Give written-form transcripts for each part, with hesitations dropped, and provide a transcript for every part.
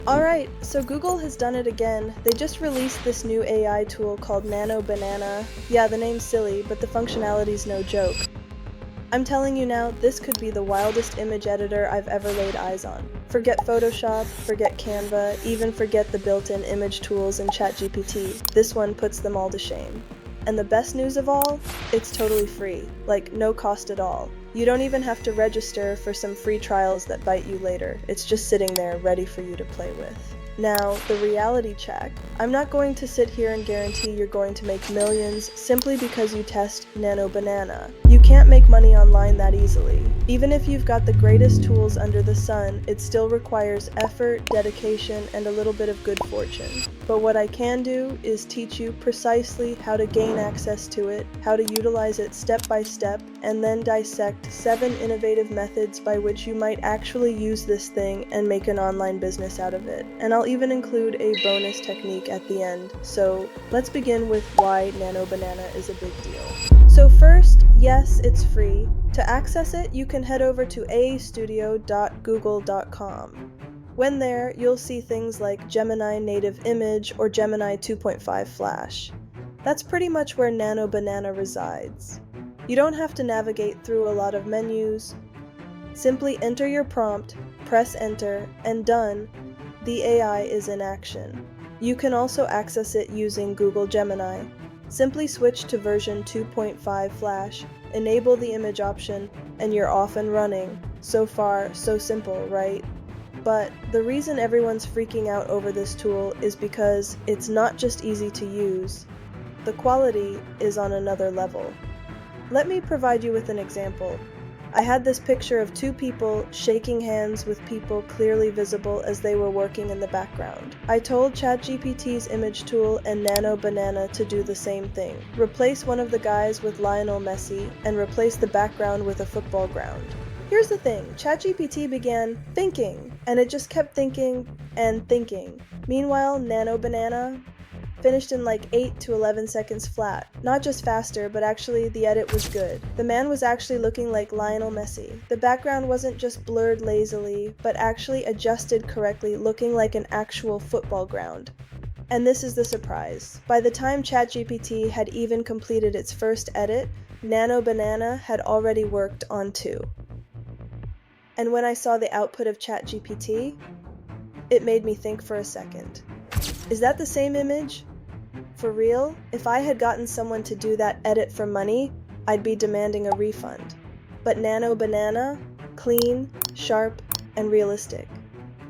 Alright, so Google has done it again. They just released this new AI tool called Nano Banana. Yeah, the name's silly, but the functionality's no joke. I'm telling you now, this could be the wildest image editor I've ever laid eyes on. Forget Photoshop, forget Canva, even forget the built-in image tools in ChatGPT. This one puts them all to shame. And the best news of all? It's totally free. Like, no cost at all. You don't even have to register for some free trials that bite you later. It's just sitting there ready for you to play with. Now, the reality check. I'm not going to sit here and guarantee you're going to make millions simply because you test Nano Banana. You can't make money online that easily. Even if you've got the greatest tools under the sun, it still requires effort, dedication, and a little bit of good fortune. But what I can do is teach you precisely how to gain access to it, how to utilize it step by step, and then dissect 7 innovative methods by which you might actually use this thing and make an online business out of it. And I'll even include a bonus technique at the end. So let's begin with why Nano Banana is a big deal. So first, yes, it's free. To access it, you can head over to aastudio.google.com. When there, you'll see things like Gemini native image or Gemini 2.5 flash. That's pretty much where Nano Banana resides. You don't have to navigate through a lot of menus. Simply enter your prompt, press enter, and done. The AI is in action. You can also access it using Google Gemini. Simply switch to version 2.5 flash, enable the image option, and you're off and running. So far, so simple, right? But the reason everyone's freaking out over this tool is because it's not just easy to use. The quality is on another level. Let me provide you with an example. I had this picture of 2 people shaking hands with people clearly visible as they were working in the background. I told ChatGPT's image tool and Nano Banana to do the same thing. Replace one of the guys with Lionel Messi and replace the background with a football ground. Here's the thing, ChatGPT began thinking, and it just kept thinking and thinking. Meanwhile, Nano Banana finished in like 8 to 11 seconds flat. Not just faster, but actually the edit was good. The man was actually looking like Lionel Messi. The background wasn't just blurred lazily, but actually adjusted correctly, looking like an actual football ground. And this is the surprise. By the time ChatGPT had even completed its first edit, Nano Banana had already worked on 2. And when I saw the output of ChatGPT, it made me think for a second. Is that the same image? For real? If I had gotten someone to do that edit for money, I'd be demanding a refund. But Nano Banana? Clean, sharp, and realistic.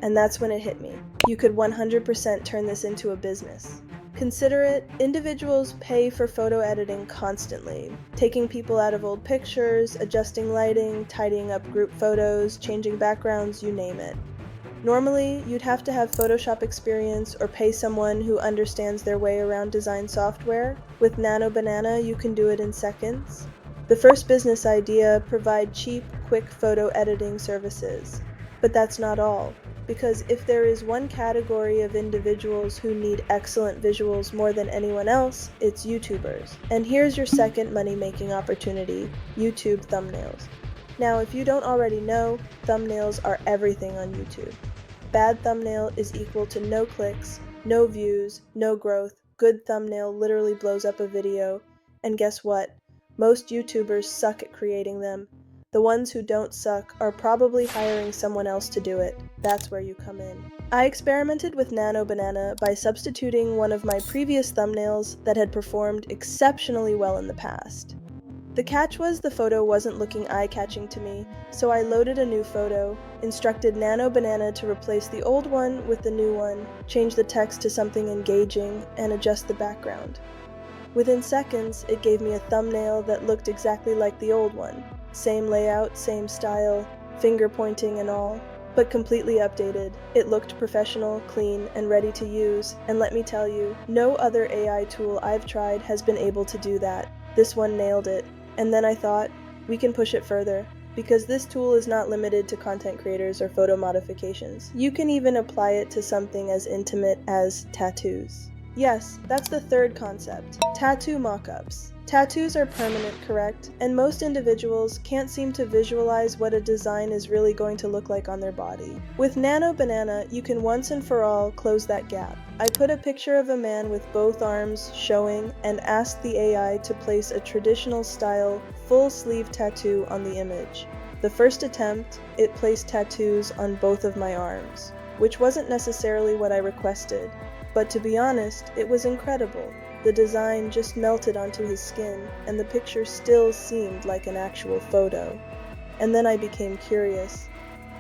And that's when it hit me. You could 100% turn this into a business. Consider it, individuals pay for photo editing constantly, taking people out of old pictures, adjusting lighting, tidying up group photos, changing backgrounds, you name it. Normally, you'd have to have Photoshop experience or pay someone who understands their way around design software. With Nano Banana, you can do it in seconds. The first business idea: provide cheap, quick photo editing services. But that's not all, because if there is one category of individuals who need excellent visuals more than anyone else, it's YouTubers. And here's your second money-making opportunity: YouTube thumbnails. Now, if you don't already know, thumbnails are everything on YouTube. Bad thumbnail is equal to no clicks, no views, no growth. Good thumbnail literally blows up a video. And guess what? Most YouTubers suck at creating them. The ones who don't suck are probably hiring someone else to do it. That's where you come in. I experimented with Nano Banana by substituting one of my previous thumbnails that had performed exceptionally well in the past. The catch was the photo wasn't looking eye-catching to me, so I loaded a new photo, instructed Nano Banana to replace the old one with the new one, change the text to something engaging, and adjust the background. Within seconds, it gave me a thumbnail that looked exactly like the old one. Same layout, same style, finger pointing and all, but completely updated. It looked professional, clean, and ready to use, and let me tell you, no other AI tool I've tried has been able to do that. This one nailed it. And then I thought, we can push it further, because this tool is not limited to content creators or photo modifications. You can even apply it to something as intimate as tattoos. Yes, that's the third concept, tattoo mockups. Tattoos are permanent, correct? And most individuals can't seem to visualize what a design is really going to look like on their body. With Nano Banana, you can once and for all close that gap. I put a picture of a man with both arms showing and asked the AI to place a traditional style full sleeve tattoo on the image. The first attempt, it placed tattoos on both of my arms, which wasn't necessarily what I requested, but to be honest, it was incredible. The design just melted onto his skin, and the picture still seemed like an actual photo. And then I became curious.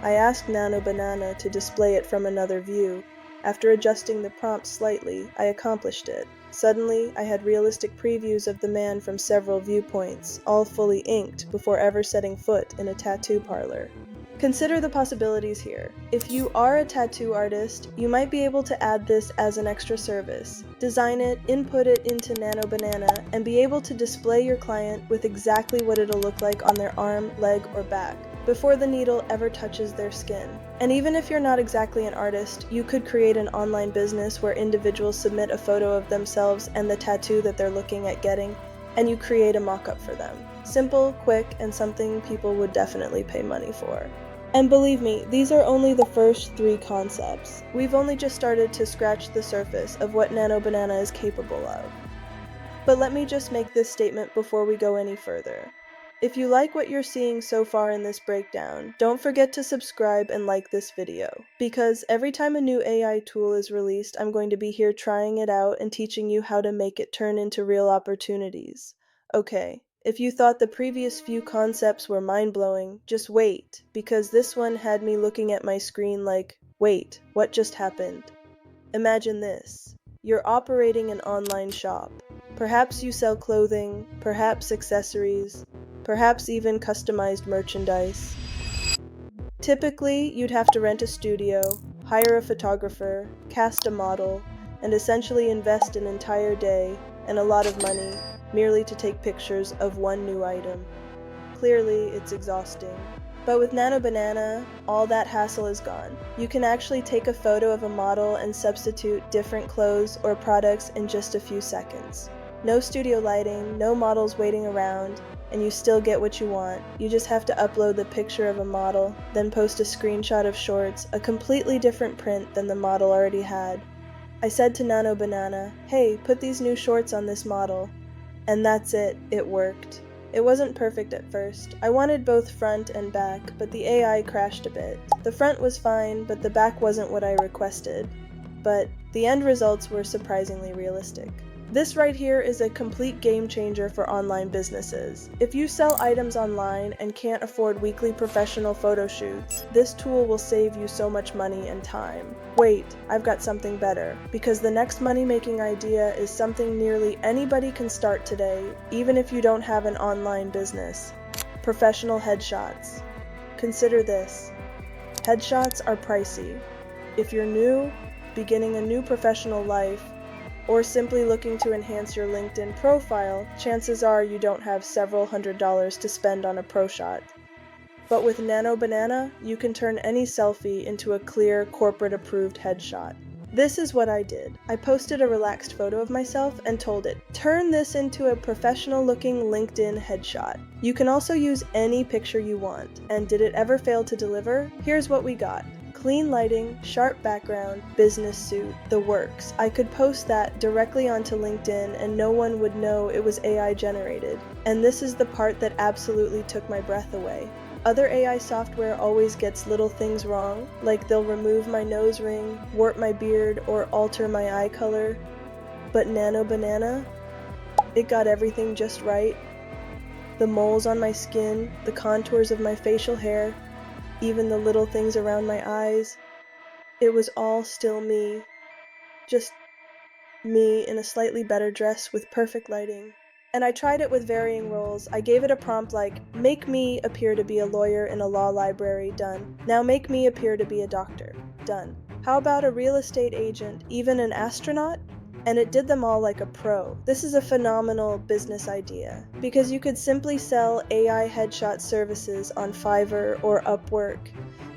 I asked Nano Banana to display it from another view. After adjusting the prompt slightly, I accomplished it. Suddenly, I had realistic previews of the man from several viewpoints, all fully inked before ever setting foot in a tattoo parlor. Consider the possibilities here. If you are a tattoo artist, you might be able to add this as an extra service. Design it, input it into Nano Banana, and be able to display your client with exactly what it'll look like on their arm, leg, or back, before the needle ever touches their skin. And even if you're not exactly an artist, you could create an online business where individuals submit a photo of themselves and the tattoo that they're looking at getting, and you create a mock-up for them. Simple, quick, and something people would definitely pay money for. And believe me, these are only the first 3 concepts. We've only just started to scratch the surface of what Nano Banana is capable of. But let me just make this statement before we go any further. If you like what you're seeing so far in this breakdown, don't forget to subscribe and like this video, because every time a new AI tool is released, I'm going to be here trying it out and teaching you how to make it turn into real opportunities. Okay. If you thought the previous few concepts were mind-blowing, just wait, because this one had me looking at my screen like, wait, what just happened? Imagine this. You're operating an online shop. Perhaps you sell clothing, perhaps accessories, perhaps even customized merchandise. Typically, you'd have to rent a studio, hire a photographer, cast a model, and essentially invest an entire day and a lot of money merely to take pictures of one new item. Clearly, it's exhausting. But with Nano Banana, all that hassle is gone. You can actually take a photo of a model and substitute different clothes or products in just a few seconds. No studio lighting, no models waiting around, and you still get what you want. You just have to upload the picture of a model, then post a screenshot of shorts, a completely different print than the model already had. I said to Nano Banana, hey, put these new shorts on this model. And that's it, it worked. It wasn't perfect at first. I wanted both front and back, but the AI crashed a bit. The front was fine, but the back wasn't what I requested. But the end results were surprisingly realistic. This right here is a complete game changer for online businesses. If you sell items online and can't afford weekly professional photo shoots, this tool will save you so much money and time. Wait, I've got something better, because the next money-making idea is something nearly anybody can start today, even if you don't have an online business. Professional headshots. Consider this. Headshots are pricey. If you're new, beginning a new professional life, or simply looking to enhance your LinkedIn profile, chances are you don't have several $100s to spend on a pro shot. But with Nano Banana, you can turn any selfie into a clear, corporate-approved headshot. This is what I did. I posted a relaxed photo of myself and told it, turn this into a professional-looking LinkedIn headshot. You can also use any picture you want. And did it ever fail to deliver? Here's what we got. Clean lighting, sharp background, business suit, the works. I could post that directly onto LinkedIn and no one would know it was AI generated. And this is the part that absolutely took my breath away. Other AI software always gets little things wrong, like they'll remove my nose ring, warp my beard, or alter my eye color. But Nano Banana, it got everything just right. The moles on my skin, the contours of my facial hair, even the little things around my eyes. It was all still me. Just me in a slightly better dress with perfect lighting. And I tried it with varying roles. I gave it a prompt like, make me appear to be a lawyer in a law library, done. Now make me appear to be a doctor, done. How about a real estate agent, even an astronaut? And it did them all like a pro. This is a phenomenal business idea, because you could simply sell AI headshot services on Fiverr or Upwork.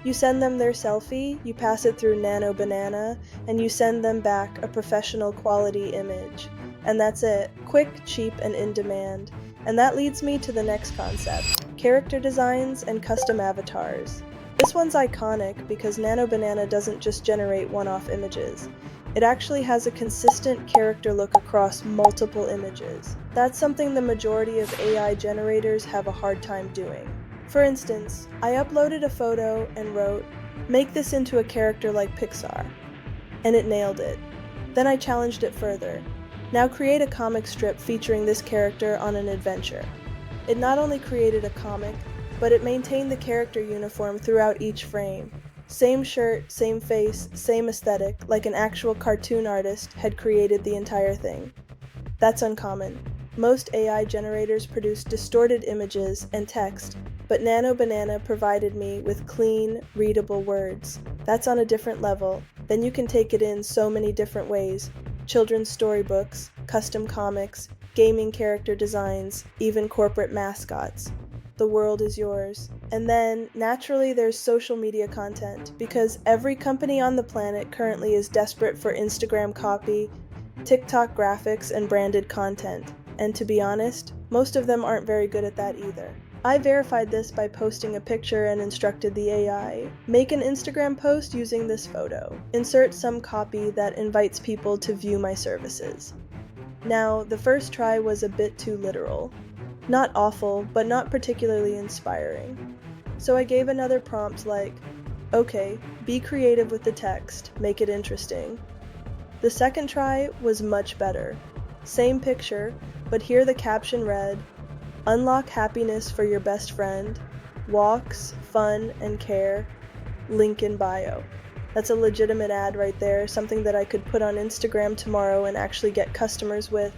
You send them their selfie, you pass it through Nano Banana, and you send them back a professional quality image. And that's it. Quick, cheap, and in demand. And that leads me to the next concept: character designs and custom avatars. This one's iconic because Nano Banana doesn't just generate one-off images. It actually has a consistent character look across multiple images. That's something the majority of AI generators have a hard time doing. For instance, I uploaded a photo and wrote, "Make this into a character like Pixar," and it nailed it. Then I challenged it further. "Now create a comic strip featuring this character on an adventure." It not only created a comic, but it maintained the character uniform throughout each frame. Same shirt, same face, same aesthetic, like an actual cartoon artist had created the entire thing. That's uncommon. Most AI generators produce distorted images and text, but Nano Banana provided me with clean, readable words. That's on a different level. Then you can take it in so many different ways: children's storybooks, custom comics, gaming character designs, even corporate mascots. The world is yours. And then, naturally, there's social media content, because every company on the planet currently is desperate for Instagram copy, TikTok graphics, and branded content. And to be honest, most of them aren't very good at that either. I verified this by posting a picture and instructed the AI, "Make an Instagram post using this photo. Insert some copy that invites people to view my services." Now, the first try was a bit too literal. Not awful, but not particularly inspiring. So I gave another prompt like, "Okay, be creative with the text, make it interesting." The second try was much better. Same picture, but here the caption read, "Unlock happiness for your best friend. Walks, fun, and care. Link in bio." That's a legitimate ad right there, something that I could put on Instagram tomorrow and actually get customers with.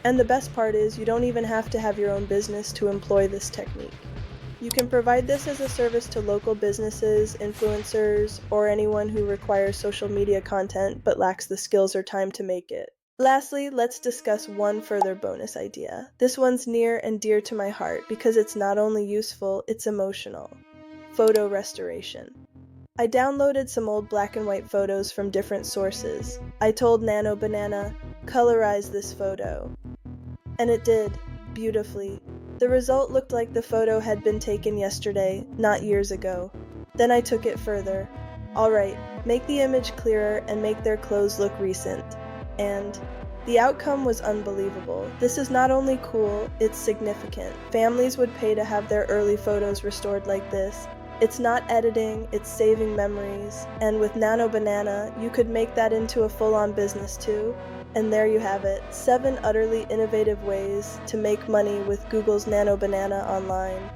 And the best part is, you don't even have to have your own business to employ this technique. You can provide this as a service to local businesses, influencers, or anyone who requires social media content but lacks the skills or time to make it. Lastly, let's discuss one further bonus idea. This one's near and dear to my heart because it's not only useful, it's emotional. Photo restoration. I downloaded some old black and white photos from different sources. I told Nano Banana, "Colorize this photo." And it did, beautifully. The result looked like the photo had been taken yesterday, not years ago. Then I took it further. "Alright, make the image clearer and make their clothes look recent." And the outcome was unbelievable. This is not only cool, it's significant. Families would pay to have their early photos restored like this. It's not editing, it's saving memories. And with Nano Banana, you could make that into a full-on business too. And there you have it, 7 utterly innovative ways to make money with Google's Nano Banana online.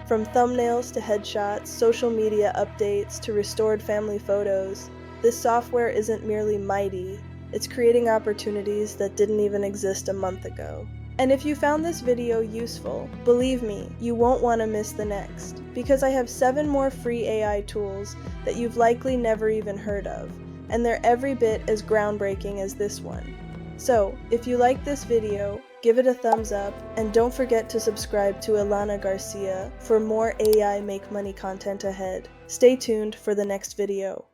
From thumbnails to headshots, social media updates to restored family photos, this software isn't merely mighty, it's creating opportunities that didn't even exist a month ago. And if you found this video useful, believe me, you won't want to miss the next, because I have 7 more free AI tools that you've likely never even heard of, and they're every bit as groundbreaking as this one. So, if you like this video, give it a thumbs up, and don't forget to subscribe to Ilana Garcia for more AI make money content ahead. Stay tuned for the next video.